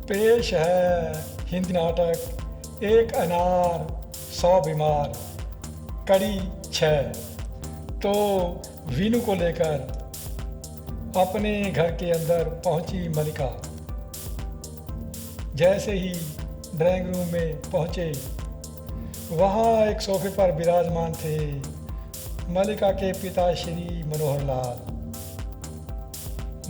पेश है हिंदी नाटक एक अनार 100 बीमार कड़ी 6। तो वीनू को लेकर अपने घर के अंदर पहुंची मलिका। जैसे ही ड्राइंग रूम में पहुंचे, वहां एक सोफे पर विराजमान थे मलिका के पिता श्री मनोहर लाल।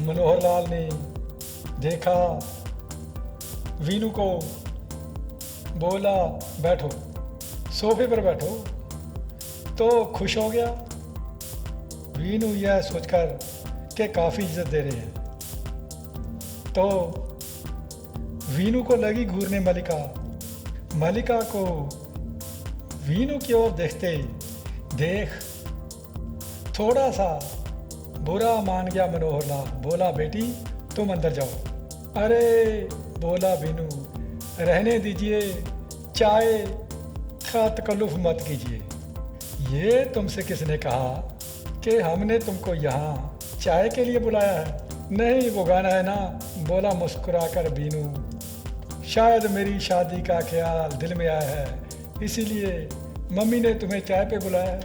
मनोहर लाल ने देखा वीनू को, बोला बैठो, सोफे पर बैठो। तो खुश हो गया वीनू यह सोचकर कि काफ़ी इज्जत दे रहे हैं। तो वीनू को लगी घूरने मलिका। मलिका को वीनू की ओर देखते देख थोड़ा सा बुरा मान गया मनोहर लाल। बोला बेटी तुम अंदर जाओ। अरे बोला वीनू, रहने दीजिए, चाय का तकल्लुफ़ मत कीजिए। ये तुमसे किसने कहा कि हमने तुमको यहाँ चाय के लिए बुलाया है? नहीं वो गाना है ना, बोला मुस्कुराकर वीनू। शायद मेरी शादी का ख्याल दिल में आया है, इसीलिए मम्मी ने तुम्हें चाय पे बुलाया है।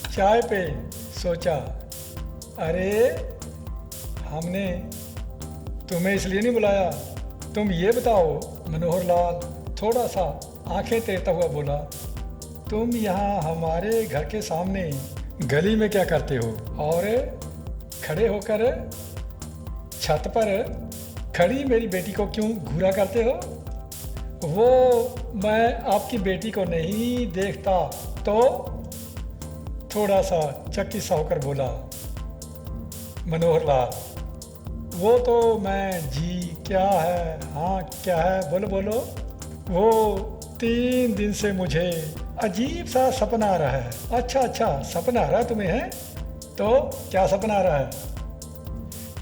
चाय पे सोचा, अरे हमने तुम्हें इसलिए नहीं बुलाया। तुम ये बताओ, मनोहर लाल थोड़ा सा आंखें तैरता हुआ बोला, तुम यहाँ हमारे घर के सामने गली में क्या करते हो? और खड़े होकर छत पर खड़ी मेरी बेटी को क्यों घूरा करते हो? वो मैं आपकी बेटी को नहीं देखता। तो थोड़ा सा चक्की सा होकर बोला मनोहर लाल, वो तो मैं जी क्या है, हाँ क्या है, बोलो बोलो। वो 3 दिन से मुझे अजीब सा सपना आ रहा है। अच्छा अच्छा, सपना आ रहा है तुम्हें? है तो क्या सपना आ रहा है?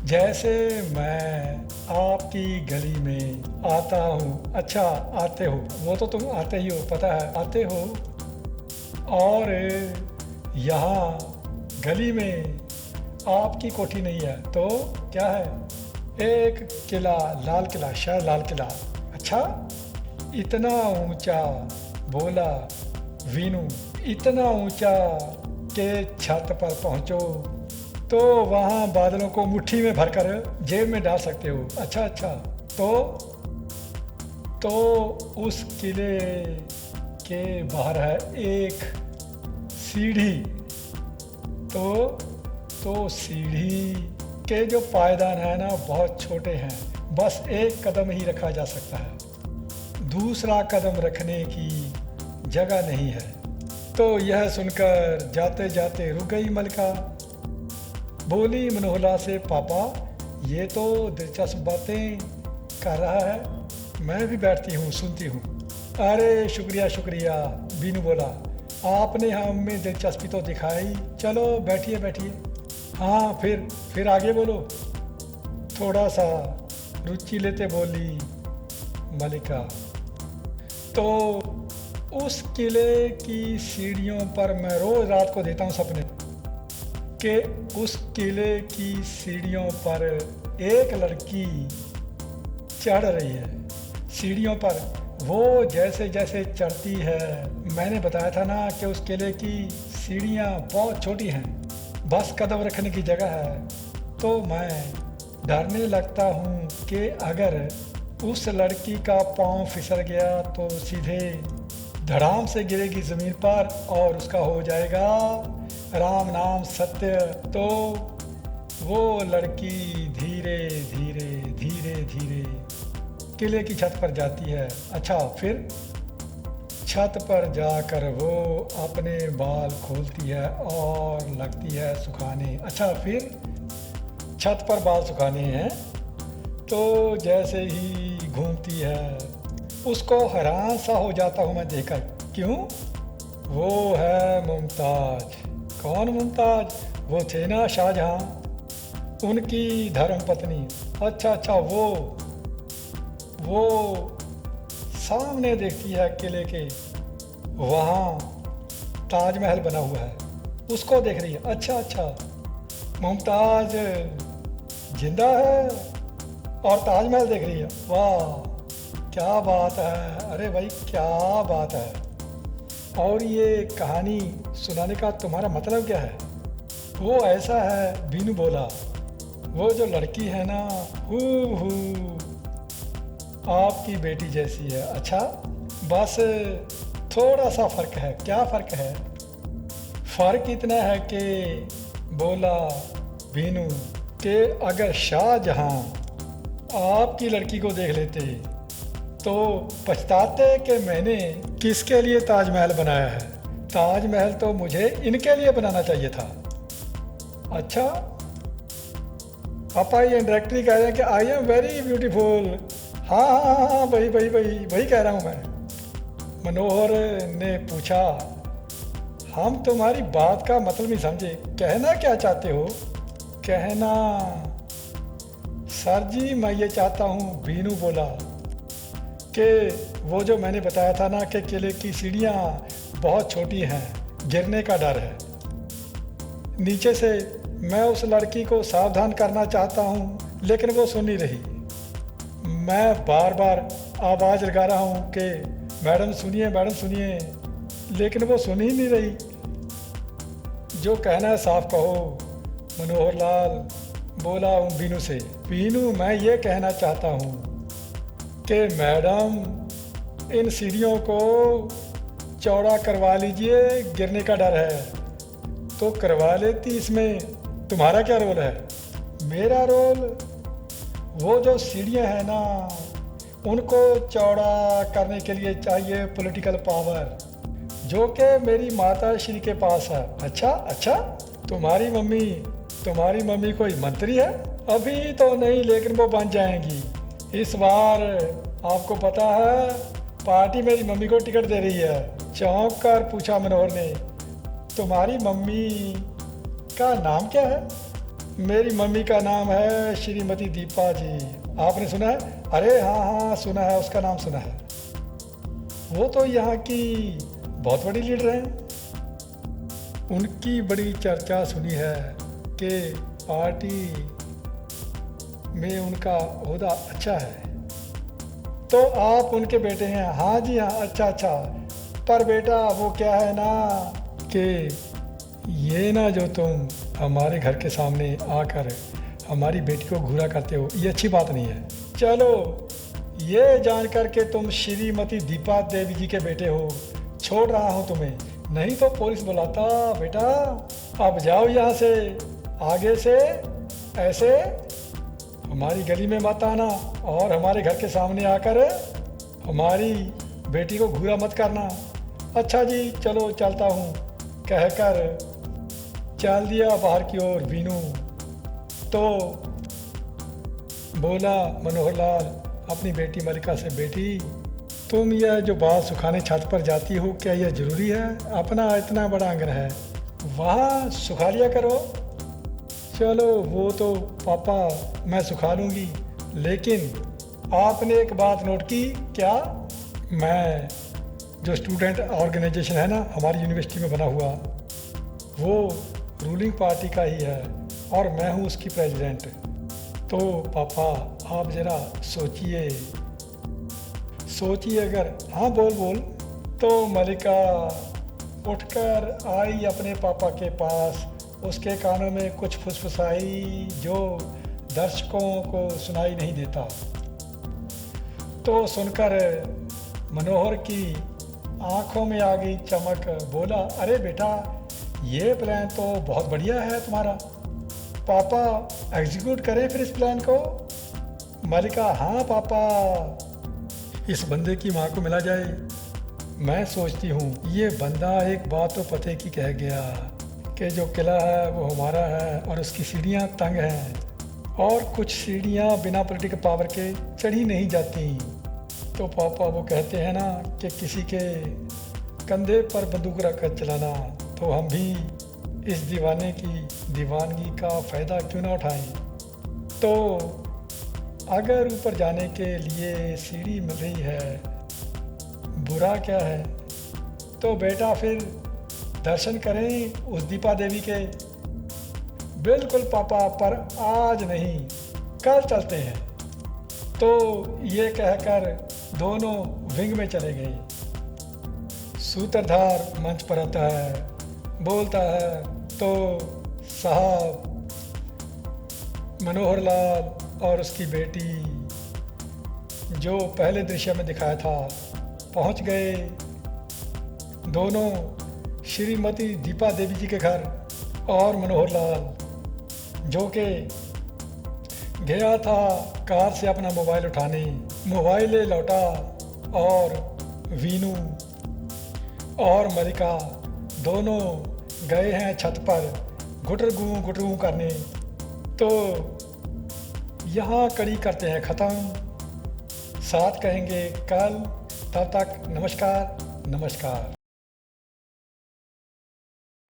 जैसे मैं आपकी गली में आता हूँ। अच्छा आते हो, वो तो तुम आते ही हो, पता है आते हो। और यहाँ गली में आपकी कोठी नहीं है तो क्या है? एक किला, लाल किला, शायद लाल किला। अच्छा इतना ऊंचा, बोला वीनू, इतना ऊंचा के छत पर पहुंचो तो वहाँ बादलों को मुट्ठी में भरकर जेब में डाल सकते हो। अच्छा अच्छा, तो उस किले के बाहर है एक सीढ़ी। तो सीढ़ी के जो पायदान है ना बहुत छोटे हैं, बस एक कदम ही रखा जा सकता है, दूसरा कदम रखने की जगह नहीं है। तो यह सुनकर जाते जाते रुक गई मलिका। बोली मनोहर से, पापा ये तो दिलचस्प बातें कर रहा है, मैं भी बैठती हूँ सुनती हूँ। अरे शुक्रिया शुक्रिया, बीनू बोला, आपने हम में दिलचस्पी तो दिखाई, चलो बैठिए बैठिए। हाँ फिर आगे बोलो, थोड़ा सा रुचि लेते बोली मलिका। तो उस किले की सीढ़ियों पर मैं रोज़ रात को देता हूँ सपने कि उस किले की सीढ़ियों पर एक लड़की चढ़ रही है। सीढ़ियों पर वो जैसे जैसे चढ़ती है, मैंने बताया था ना कि उस किले की सीढ़ियाँ बहुत छोटी हैं, बस कदम रखने की जगह है। तो मैं डरने लगता हूँ कि अगर उस लड़की का पाँव फिसल गया तो सीधे धड़ाम से गिरेगी ज़मीन पर और उसका हो जाएगा राम नाम सत्य। तो वो लड़की धीरे धीरे धीरे धीरे किले की छत पर जाती है। अच्छा फिर छत पर जाकर वो अपने बाल खोलती है और लगती है सुखाने। अच्छा फिर छत पर बाल सुखाने हैं तो जैसे ही घूमती है, उसको हैरान सा हो जाता हूँ मैं देखकर। क्यों? वो है मुमताज। कौन मुमताज? वो थे ना शाहजहाँ, उनकी धर्मपत्नी। अच्छा वो सामने देखती है किले के, वहाँ ताजमहल बना हुआ है, उसको देख रही है। अच्छा मुमताज जिंदा है और ताजमहल देख रही है। वाह क्या बात है, अरे भाई क्या बात है। और ये कहानी सुनाने का तुम्हारा मतलब क्या है? वो ऐसा है, बीनू बोला, वो जो लड़की है ना, हूबहू आपकी बेटी जैसी है। अच्छा, बस थोड़ा सा फ़र्क है। क्या फ़र्क है? फ़र्क इतना है कि बोला बीनू कि अगर शाहजहां आपकी लड़की को देख लेते तो पछताते कि मैंने किसके लिए ताजमहल बनाया है। ताजमहल तो मुझे इनके लिए बनाना चाहिए था। अच्छा, पापा ये डायरेक्टली कह रहे हैं कि आई एम वेरी ब्यूटीफुल। हाँ हाँ हाँ हाँ, वही वही वही वही कह रहा हूँ मैं। मनोहर ने पूछा, हम तुम्हारी बात का मतलब नहीं समझे, कहना क्या चाहते हो? कहना सर जी मैं ये चाहता हूँ, बीनू बोला, कि वो जो मैंने बताया था ना कि किले की सीढ़ियाँ बहुत छोटी हैं, गिरने का डर है नीचे से। मैं उस लड़की को सावधान करना चाहता हूँ लेकिन वो सुन नहीं रही। मैं बार बार आवाज़ लगा रहा हूँ कि मैडम सुनिए, मैडम सुनिए, लेकिन वो सुन ही नहीं रही। जो कहना है साफ कहो, मनोहर लाल बोला उन बीनू से। बीनू मैं ये कहना चाहता हूँ कि मैडम इन सीढ़ियों को चौड़ा करवा लीजिए, गिरने का डर है। तो करवा लेती, इसमें तुम्हारा क्या रोल है? मेरा रोल, वो जो सीढ़ियाँ हैं ना उनको चौड़ा करने के लिए चाहिए पॉलिटिकल पावर, जो कि मेरी माता श्री के पास है। अच्छा अच्छा, तुम्हारी मम्मी कोई मंत्री है? अभी तो नहीं, लेकिन वो बन जाएंगी। इस बार आपको पता है पार्टी मेरी मम्मी को टिकट दे रही है। चौंक कर पूछा मनोहर ने, तुम्हारी मम्मी का नाम क्या है? मेरी मम्मी का नाम है श्रीमती दीपा जी। आपने सुना है? अरे हाँ हाँ सुना है, उसका नाम सुना है। वो तो यहाँ की बहुत बड़ी लीडर हैं। उनकी बड़ी चर्चा सुनी है कि पार्टी में उनका ओहदा अच्छा है। तो आप उनके बेटे हैं? हाँ जी हाँ। अच्छा अच्छा, पर बेटा वो क्या है ना कि ये ना जो तुम हमारे घर के सामने आकर हमारी बेटी को घूरा करते हो, ये अच्छी बात नहीं है। चलो ये जानकर के तुम श्रीमती दीपा देवी जी के बेटे हो, छोड़ रहा हूँ तुम्हें, नहीं तो पुलिस बुलाता। बेटा अब जाओ यहाँ से, आगे से ऐसे हमारी गली में मत आना और हमारे घर के सामने आकर हमारी बेटी को घूरा मत करना। अच्छा जी चलो चलता हूँ, कहकर चल दिया बाहर की ओर बीनू। तो बोला मनोहर लाल अपनी बेटी मलिका से, बेटी तुम यह जो बाल सुखाने छत पर जाती हो, क्या यह ज़रूरी है? अपना इतना बड़ा आंगन है, वहाँ सुखा लिया करो। चलो वो तो पापा मैं सुखा लूँगी, लेकिन आपने एक बात नोट की क्या? मैं जो स्टूडेंट ऑर्गेनाइजेशन है ना हमारी यूनिवर्सिटी में बना हुआ, वो रूलिंग पार्टी का ही है और मैं हूँ उसकी प्रेसिडेंट। तो पापा आप ज़रा सोचिए अगर हाँ बोल बोल। तो मलिका उठकर आई अपने पापा के पास, उसके कानों में कुछ फुसफुसाई जो दर्शकों को सुनाई नहीं देता। तो सुनकर मनोहर की आंखों में आ गई चमक। बोला, अरे बेटा ये प्लान तो बहुत बढ़िया है तुम्हारा, पापा एग्जीक्यूट करें फिर इस प्लान को? मलिका, हाँ पापा, इस बंदे की माँ को मिला जाए। मैं सोचती हूँ ये बंदा एक बात तो पते की कह गया कि जो किला है वो हमारा है और उसकी सीढ़ियाँ तंग हैं और कुछ सीढ़ियाँ बिना पॉलिटिकल पावर के चढ़ी नहीं जाती। तो पापा वो कहते हैं ना कि किसी के कंधे पर बंदूक रख कर चलाना, तो हम भी इस दीवाने की दीवानगी का फ़ायदा क्यों ना उठाएं? तो अगर ऊपर जाने के लिए सीढ़ी मिल रही है, बुरा क्या है? तो बेटा फिर दर्शन करें उस दीपा देवी के। बिल्कुल पापा, पर आज नहीं, कल चलते हैं। तो ये कहकर दोनों विंग में चले गए। सूत्रधार मंच पर आता है, बोलता है, तो साहब मनोहर लाल और उसकी बेटी जो पहले दृश्य में दिखाया था पहुंच गए। दोनों श्रीमती दीपा देवी जी के घर, और मनोहर लाल जो कि गया था कार से अपना मोबाइल उठाने, मोबाइल ले लौटा और वीनू और मलिका दोनों गए हैं छत पर गुटरगू करने। तो यहाँ कड़ी करते हैं ख़त्म, साथ कहेंगे कल। तब तक नमस्कार।